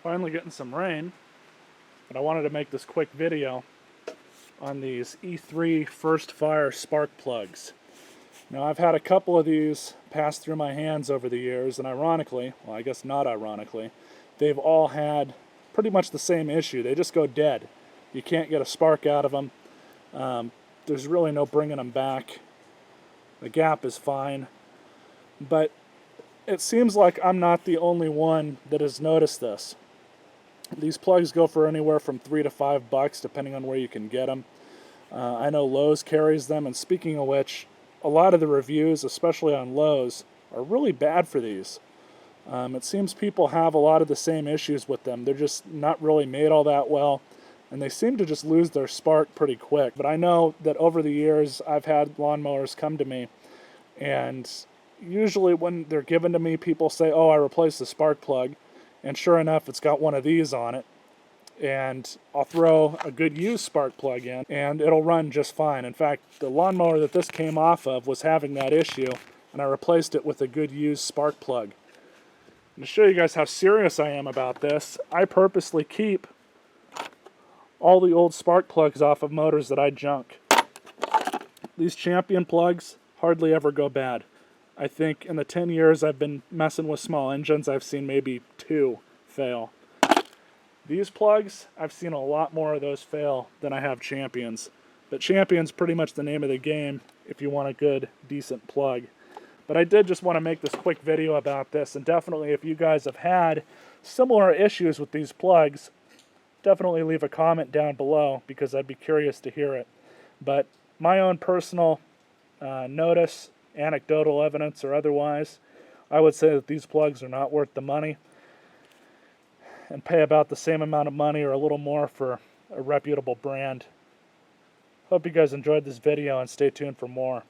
Finally getting some rain, but I wanted to make this quick video on these E3 First Fire spark plugs. Now, I've had a couple of these pass through my hands over the years, and ironically, well, I guess not ironically, they've all had pretty much the same issue. They just go dead. You can't get a spark out of them. There's really no bringing them back. The gap is fine, but it seems like I'm not the only one that has noticed this. These plugs go for anywhere from $3 to $5 depending on where you can get them. I know Lowe's carries them, and speaking of which, a lot of the reviews, especially on Lowe's, are really bad for these. It seems people have a lot of the same issues with them. They're just not really made all that well, and they seem to just lose their spark pretty quick. But I know that over the years, I've had lawnmowers come to me, and usually when they're given to me, people say, oh, I replaced the spark plug, and sure enough, it's got one of these on it. And I'll throw a good used spark plug in, and it'll run just fine. In fact, the lawnmower that this came off of was having that issue, and I replaced it with a good used spark plug. And to show you guys how serious I am about this, I purposely keep all the old spark plugs off of motors that I junk. These Champion plugs hardly ever go bad. I think in the 10 years I've been messing with small engines, I've seen maybe 2 fail. These plugs, I've seen a lot more of those fail than I have Champions. But Champion's pretty much the name of the game if you want a good, decent plug. But I did just want to make this quick video about this, and definitely if you guys have had similar issues with these plugs, definitely leave a comment down below because I'd be curious to hear it. But my own personal notice, anecdotal evidence or otherwise, I would say that these plugs are not worth the money, and pay about the same amount of money or a little more for a reputable brand. Hope you guys enjoyed this video and stay tuned for more.